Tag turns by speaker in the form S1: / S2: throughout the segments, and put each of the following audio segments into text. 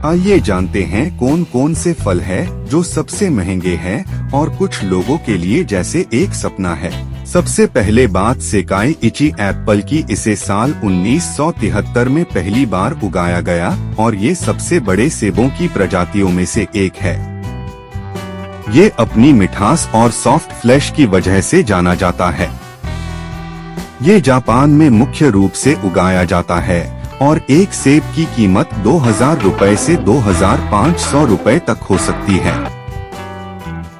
S1: आइए जानते हैं कौन कौन से फल है जो सबसे महंगे हैं और कुछ लोगों के लिए जैसे एक सपना है। सबसे पहले बात सेकाई इची एप्पल की। इसे साल 1973 में पहली बार उगाया गया और ये सबसे बड़े सेबों की प्रजातियों में से एक है। ये अपनी मिठास और सॉफ्ट फ्लैश की वजह से जाना जाता है। ये जापान में मुख्य रूप से उगाया जाता है और एक सेब की कीमत 2000 रुपए से 2500 रुपए तक हो सकती है।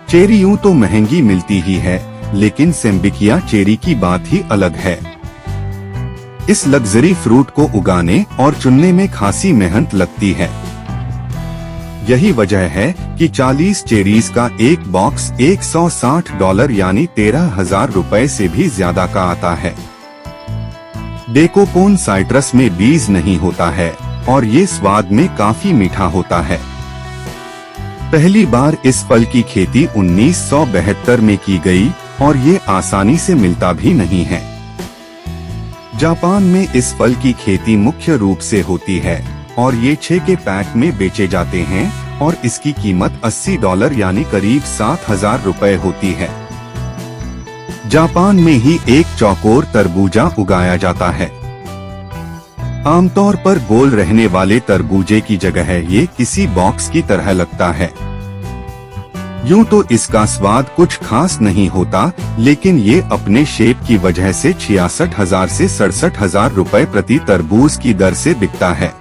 S1: चेरी यूं तो महंगी मिलती ही है, लेकिन सेम्बिकिया चेरी की बात ही अलग है। इस लग्जरी फ्रूट को उगाने और चुनने में खासी मेहनत लगती है। यही वजह है कि 40 चेरीज का एक बॉक्स $160 यानी 13,000 रुपए से भी ज्यादा का आता है। डेकोपोन साइट्रस में बीज नहीं होता है और ये स्वाद में काफी मीठा होता है। पहली बार इस फल की खेती 1972 में की गई और ये आसानी से मिलता भी नहीं है। जापान में इस फल की खेती मुख्य रूप से होती है और ये 6 के पैक में बेचे जाते हैं और इसकी कीमत $80 यानी करीब 7,000 रुपए होती है। जापान में ही एक चौकोर तरबूजा उगाया जाता है। आमतौर पर गोल रहने वाले तरबूजे की जगह ये किसी बॉक्स की तरह लगता है। यूं तो इसका स्वाद कुछ खास नहीं होता, लेकिन ये अपने शेप की वजह से 66,000 से 67,000 रुपए प्रति तरबूज की दर से बिकता है।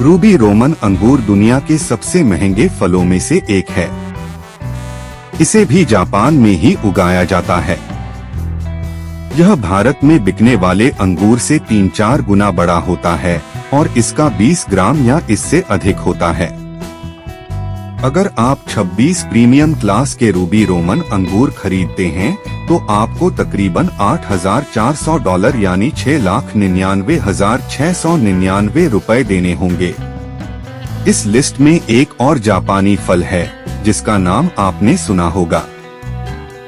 S1: रूबी रोमन अंगूर दुनिया के सबसे महंगे फलों में से एक है। इसे भी जापान में ही उगाया जाता है। यह भारत में बिकने वाले अंगूर से 3-4 गुना बड़ा होता है और इसका 20 ग्राम या इससे अधिक होता है। अगर आप 26 प्रीमियम क्लास के रूबी रोमन अंगूर खरीदते हैं तो आपको तकरीबन $8,400 यानी 6,99,699 रुपए देने होंगे। इस लिस्ट में एक और जापानी फल है जिसका नाम आपने सुना होगा।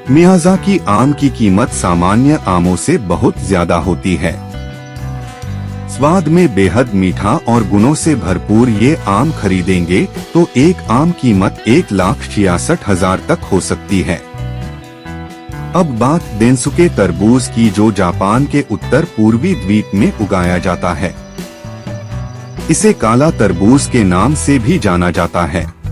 S1: मियाज़ाकी आम की कीमत सामान्य आमों से बहुत ज्यादा होती है। स्वाद में बेहद मीठा और गुणों से भरपूर ये आम खरीदेंगे तो एक आम कीमत 1,66,000 तक हो सकती है। अब बात डेंसुके तरबूज की, जो जापान के उत्तर पूर्वी द्वीप में उगाया जाता है। इसे काला तरबूज के नाम से भी जाना जाता है।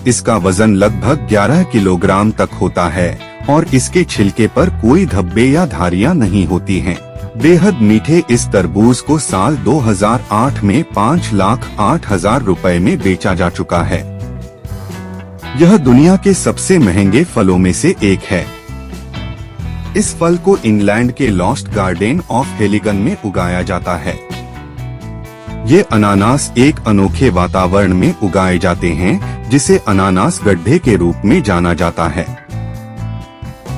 S1: इसका वजन लगभग 11 किलोग्राम तक होता है और इसके छिलके पर कोई धब्बे या धारियां नहीं होती हैं। बेहद मीठे इस तरबूज को साल 2008 में 5,08,000 रुपए में बेचा जा चुका है। यह दुनिया के सबसे महंगे फलों में से एक है। इस फल को इंग्लैंड के लॉस्ट गार्डन ऑफ हेलिगन में उगाया जाता है। ये अनानास एक अनोखे वातावरण में उगाए जाते हैं जिसे अनानास गड्ढे के रूप में जाना जाता है।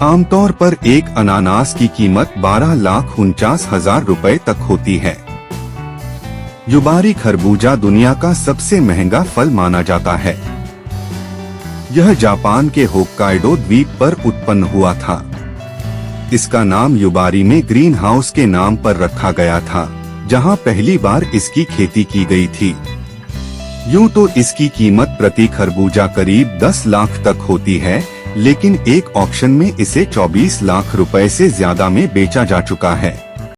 S1: आमतौर पर एक अनानास की कीमत 12,49,000 रुपए तक होती है। युबारी खरबूजा दुनिया का सबसे महंगा फल माना जाता है। यह जापान के होक्काइडो द्वीप पर उत्पन्न हुआ था। इसका नाम युबारी में ग्रीन हाउस के नाम पर रखा गया था, जहां पहली बार इसकी खेती की गई थी। यूं तो इसकी कीमत प्रति खरबूजा करीब 10 लाख तक होती है, लेकिन एक ऑक्शन में इसे 24 लाख रुपए से ज्यादा में बेचा जा चुका है।